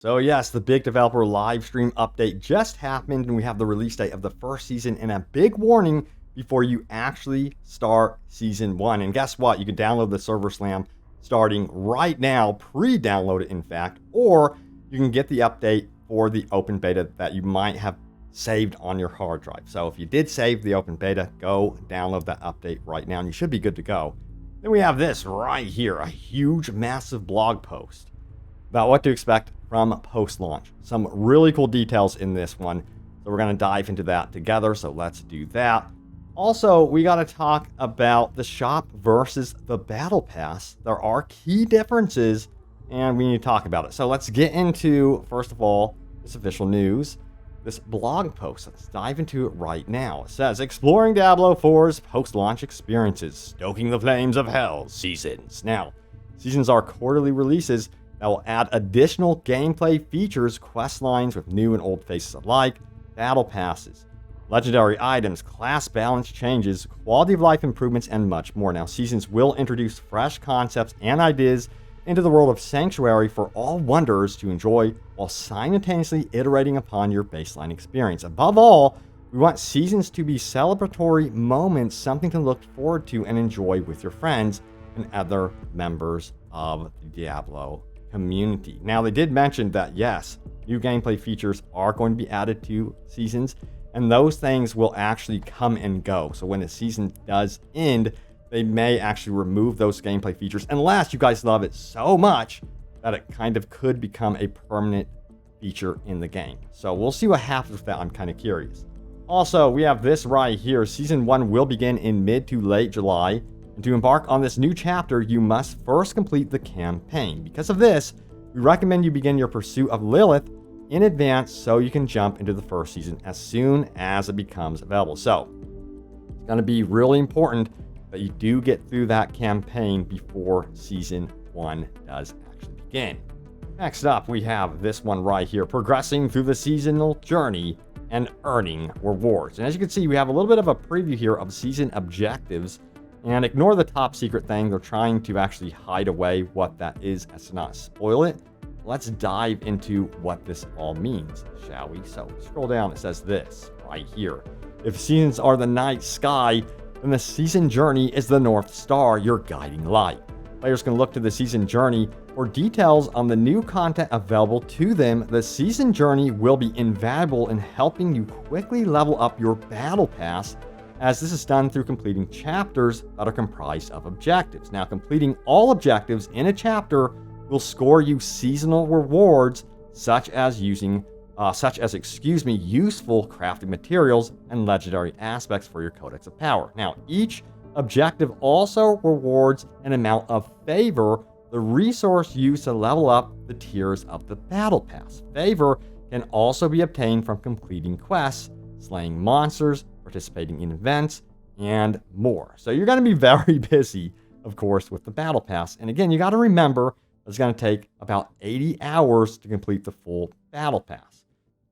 So yes, the big developer live stream update just happened, and we have the release date of the first season and a big warning before you actually start season 1. And guess what? You can download the Server Slam starting right now, pre-download it in fact, or you can get the update for the open beta that you might have saved on your hard drive. So if you did save the open beta, go download that update right now and you should be good to go. Then we have this right here, a huge, massive blog post about what to expect from post-launch. Some really cool details in this one. So we're going to dive into that together. So let's do that. Also, we got to talk about the shop versus the battle pass. There are key differences and we need to talk about it. So let's get into, first of all, this official news, this blog post. Let's dive into it right now. It says, exploring Diablo 4's post-launch experiences, stoking the flames of hell seasons. Now, seasons are quarterly releases that will add additional gameplay features, quest lines with new and old faces alike, battle passes, legendary items, class balance changes, quality of life improvements, and much more. Now, seasons will introduce fresh concepts and ideas into the world of Sanctuary for all wanderers to enjoy while simultaneously iterating upon your baseline experience. Above all, we want seasons to be celebratory moments, something to look forward to and enjoy with your friends and other members of the Diablo community. Now, they did mention that yes, new gameplay features are going to be added to seasons, and those things will actually come and go. So when the season does end, they may actually remove those gameplay features unless you guys love it so much that it kind of could become a permanent feature in the game. So we'll see what happens with that. I'm kind of curious. Also, we have this right here. Season 1 will begin in mid to late July. And to embark on this new chapter, you must first complete the campaign. Because of this, we recommend you begin your pursuit of Lilith in advance so you can jump into the first season as soon as it becomes available. So, it's going to be really important that you do get through that campaign before season 1 does actually begin. Next up, we have this one right here, progressing through the seasonal journey and earning rewards. And as you can see, we have a little bit of a preview here of season objectives. And ignore the top secret thing. They're trying to actually hide away what that is as to not spoil it. Let's dive into what this all means, shall we? So scroll down. It says this right here. If seasons are the night sky, then the season journey is the North Star, your guiding light. Players can look to the season journey for details on the new content available to them. The season journey will be invaluable in helping you quickly level up your battle pass, as this is done through completing chapters that are comprised of objectives. Now, completing all objectives in a chapter will score you seasonal rewards, such as useful crafting materials and legendary aspects for your Codex of Power. Now, each objective also rewards an amount of favor, the resource used to level up the tiers of the Battle Pass. Favor can also be obtained from completing quests, slaying monsters, participating in events, and more. So you're going to be very busy, of course, with the Battle Pass. And again, you got to remember it's going to take about 80 hours to complete the full Battle Pass.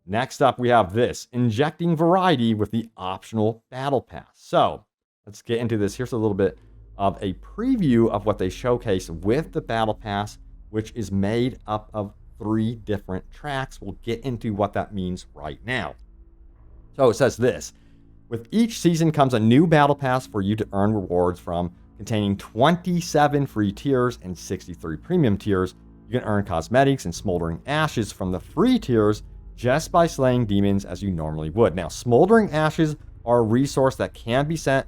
Next up, we have this, injecting variety with the optional Battle Pass. So let's get into this. Here's a little bit of a preview of what they showcase with the Battle Pass, which is made up of 3 different tracks. We'll get into what that means right now. So it says this. With each season comes a new battle pass for you to earn rewards from, containing 27 free tiers and 63 premium tiers. You can earn cosmetics and smoldering ashes from the free tiers just by slaying demons as you normally would. Now, smoldering ashes are a resource that can be spent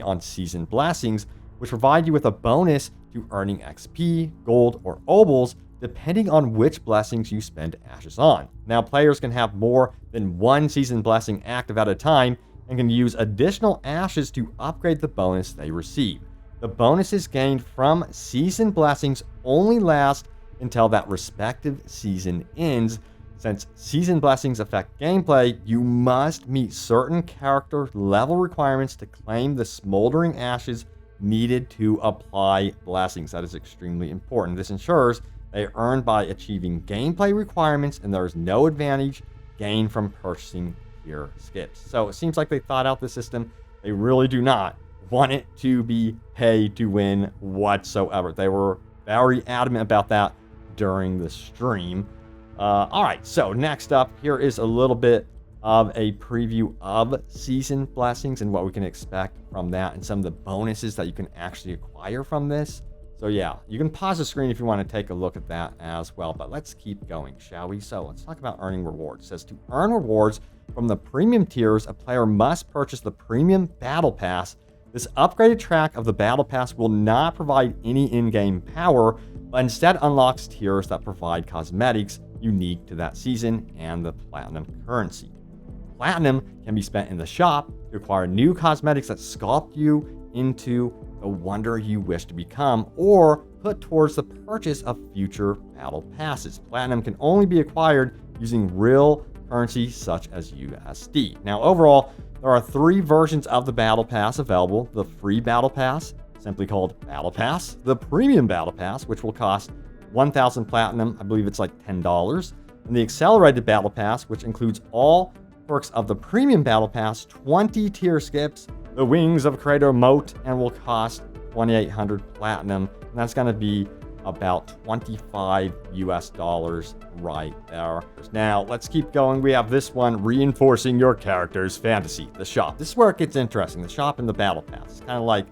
on season blessings, which provide you with a bonus to earning XP, gold, or obols, depending on which blessings you spend ashes on. Now, players can have more than one season blessing active at a time and can use additional ashes to upgrade the bonus they receive. The bonuses gained from season blessings only last until that respective season ends. Since season blessings affect gameplay, you must meet certain character level requirements to claim the smoldering ashes needed to apply blessings. That is extremely important. This ensures they are earned by achieving gameplay requirements, and there is no advantage gained from purchasing tier skips. So it seems like they thought out the system. They really do not want it to be pay to win whatsoever. They were very adamant about that during the stream. All right, so next up, here is a little bit of a preview of Season Blessings and what we can expect from that and some of the bonuses that you can actually acquire from this. So yeah, you can pause the screen if you want to take a look at that as well, but let's keep going, shall we? So let's talk about earning rewards. It says to earn rewards from the premium tiers, a player must purchase the premium battle pass. This upgraded track of the battle pass will not provide any in-game power, but instead unlocks tiers that provide cosmetics unique to that season and the platinum currency. Platinum can be spent in the shop to acquire new cosmetics that sculpt you into the wonder you wish to become, or put towards the purchase of future battle passes. Platinum can only be acquired using real currency such as USD. Now, overall, there are 3 versions of the battle pass available: the free battle pass, simply called battle pass; the premium battle pass, which will cost 1,000 platinum, I believe it's like $10, and the accelerated battle pass, which includes all perks of the premium battle pass, 20 tier skips, the Wings of Kratos moat, and will cost 2,800 platinum. And that's going to be about $25 US right there. Now, let's keep going. We have this one, reinforcing your character's fantasy, the shop. This is where it gets interesting, the shop and the battle pass. It's kind of like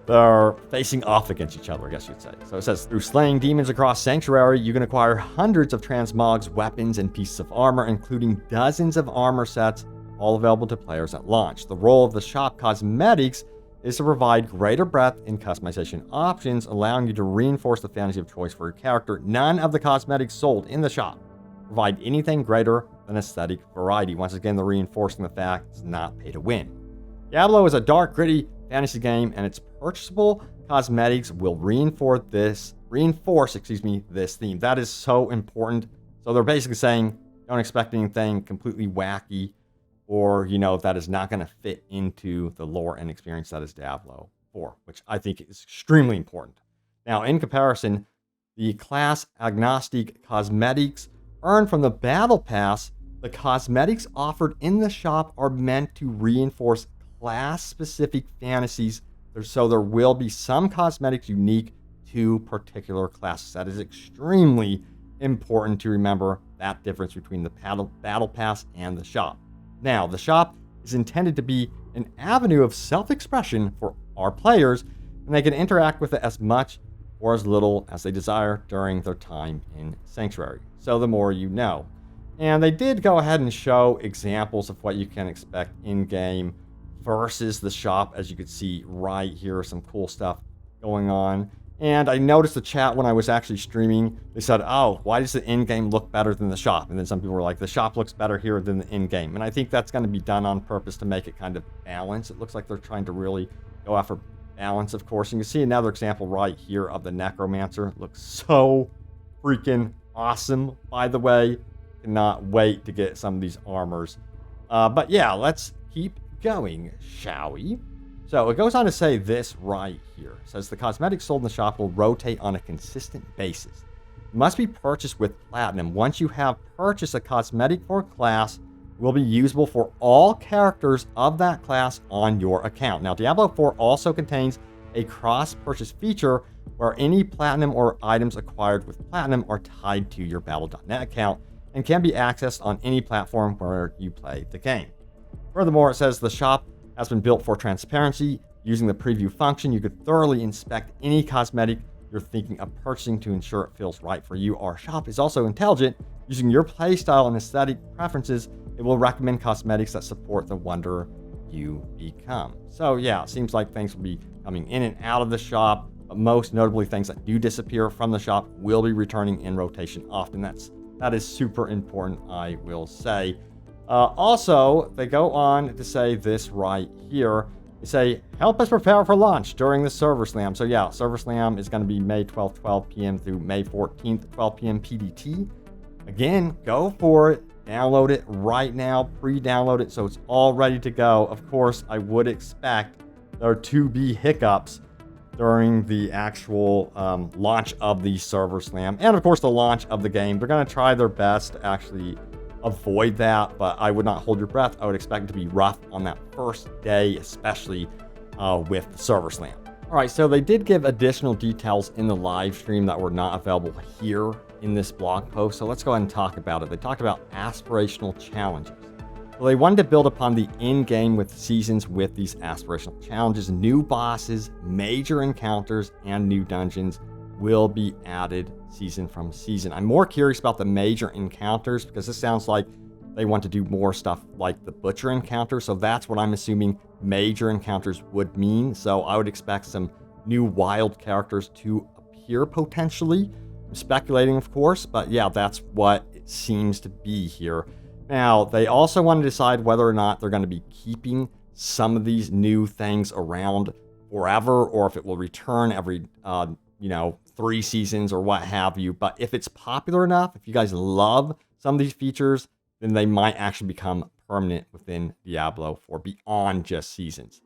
they're facing off against each other, I guess you'd say. So it says, through slaying demons across Sanctuary, you can acquire hundreds of transmogs, weapons, and pieces of armor, including dozens of armor sets, all available to players at launch. The role of the shop cosmetics is to provide greater breadth in customization options, allowing you to reinforce the fantasy of choice for your character. None of the cosmetics sold in the shop provide anything greater than aesthetic variety. Once again, they're reinforcing the fact it's not pay to win. Diablo is a dark, gritty fantasy game, and its purchasable cosmetics will reinforce this theme. That is so important. So they're basically saying, don't expect anything completely wacky, or, that is not going to fit into the lore and experience that is Diablo 4, which I think is extremely important. Now, in comparison, the class agnostic cosmetics earned from the battle pass, the cosmetics offered in the shop are meant to reinforce class-specific fantasies, so there will be some cosmetics unique to particular classes. That is extremely important to remember, that difference between the battle pass and the shop. Now, the shop is intended to be an avenue of self-expression for our players, and they can interact with it as much or as little as they desire during their time in Sanctuary. So the more you know. And they did go ahead and show examples of what you can expect in-game versus the shop. As you can see right here, some cool stuff going on. And I noticed the chat when I was actually streaming, they said, oh, why does the in-game look better than the shop? And then some people were like, the shop looks better here than the in-game. And I think that's going to be done on purpose to make it kind of balance. It looks like they're trying to really go after balance, of course. And you can see another example right here of the Necromancer. It looks so freaking awesome, by the way. Cannot wait to get some of these armors. But yeah, let's keep going, shall we? So it goes on to say this right here. It says the cosmetics sold in the shop will rotate on a consistent basis. It must be purchased with platinum. Once you have purchased a cosmetic for a class, it will be usable for all characters of that class on your account. Now, Diablo 4 also contains a cross-purchase feature where any platinum or items acquired with platinum are tied to your Battle.net account and can be accessed on any platform where you play the game. Furthermore, it says the shop has been built for transparency. Using the preview function, you could thoroughly inspect any cosmetic you're thinking of purchasing to ensure it feels right for you. Our shop is also intelligent. Using your playstyle and aesthetic preferences, it will recommend cosmetics that support the wonder you become. So yeah, it seems like things will be coming in and out of the shop, but most notably things that do disappear from the shop will be returning in rotation often. That is super important, I will say. Also, they go on to say this right here. They say, help us prepare for launch during the Server Slam. So yeah, Server Slam is going to be May 12th, 12 p.m. through May 14th, 12 p.m. PDT. Again, go for it. Download it right now. Pre-download it so it's all ready to go. Of course, I would expect there to be hiccups during the actual launch of the Server Slam. And of course, the launch of the game. They're going to try their best to actually avoid that, but I would not hold your breath. I would expect it to be rough on that first day, especially with the Server Slam. All right, so they did give additional details in the live stream that were not available here in this blog post. So let's go ahead and talk about it. They talked about aspirational challenges. Well, they wanted to build upon the in-game with seasons with these aspirational challenges. New bosses, major encounters, and new dungeons will be added season from season. I'm more curious about the major encounters because this sounds like they want to do more stuff like the Butcher encounter. So that's what I'm assuming major encounters would mean. So I would expect some new wild characters to appear potentially. I'm speculating, of course, but yeah, that's what it seems to be here. Now, they also want to decide whether or not they're going to be keeping some of these new things around forever, or if it will return every, 3 seasons or what have you. But if it's popular enough, if you guys love some of these features, then they might actually become permanent within Diablo for beyond just seasons.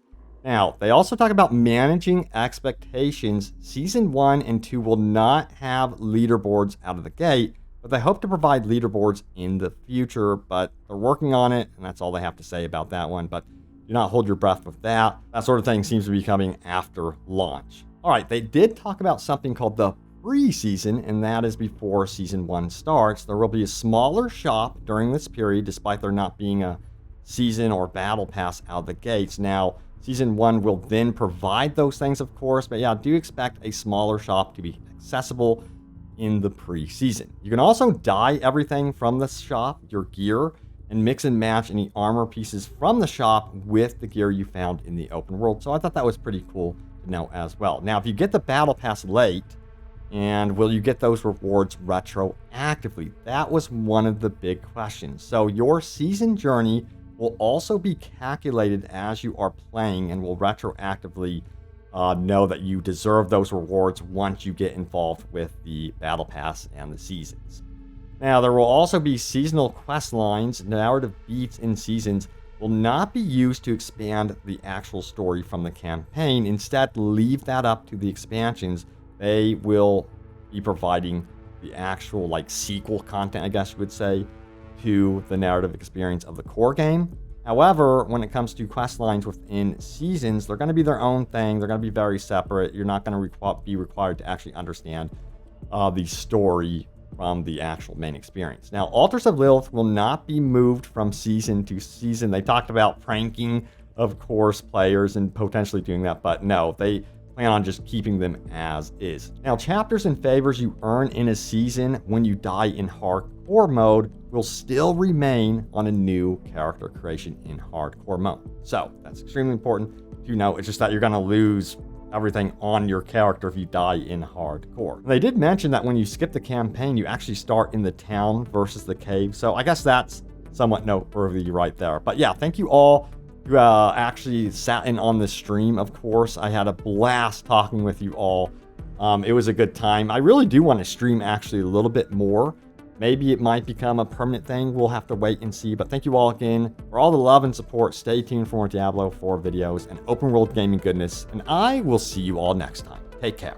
Now, they also talk about managing expectations. Season 1 and 2 will not have leaderboards out of the gate, but they hope to provide leaderboards in the future, but they're working on it, and that's all they have to say about that one. But do not hold your breath with that. That sort of thing seems to be coming after launch. All right, they did talk about something called the pre-season, and that is before Season 1 starts. There will be a smaller shop during this period, despite there not being a season or battle pass out of the gates. Now, Season 1 will then provide those things, of course, but yeah, do expect a smaller shop to be accessible in the pre-season. You can also dye everything from the shop, your gear, and mix and match any armor pieces from the shop with the gear you found in the open world. So I thought that was pretty cool to know as well. Now, if you get the battle pass late, and will you get those rewards retroactively? That was one of the big questions. So your season journey will also be calculated as you are playing and will retroactively know that you deserve those rewards once you get involved with the battle pass and the seasons. Now, there will also be seasonal quest lines. Narrative beats in seasons will not be used to expand the actual story from the campaign. Instead, leave that up to the expansions. They will be providing the actual sequel content, I guess you would say, to the narrative experience of the core game. However, when it comes to quest lines within seasons, they're going to be their own thing. They're going to be very separate. You're not going to be required to actually understand the story from the actual main experience. Now, Altars of Lilith will not be moved from season to season. They talked about pranking, of course, players and potentially doing that, but no, they plan on just keeping them as is. Now, chapters and favors you earn in a season when you die in hardcore mode will still remain on a new character creation in hardcore mode. So that's extremely important to know. It's just that you're going to lose everything on your character if you die in hardcore. They did mention that when you skip the campaign, you actually start in the town versus the cave. So I guess that's somewhat noteworthy right there. But yeah, thank you all who actually sat in on the stream. Of course, I had a blast talking with you all. It was a good time. I really do want to stream actually a little bit more. Maybe it might become a permanent thing. We'll have to wait and see. But thank you all again for all the love and support. Stay tuned for more Diablo 4 videos and open world gaming goodness. And I will see you all next time. Take care.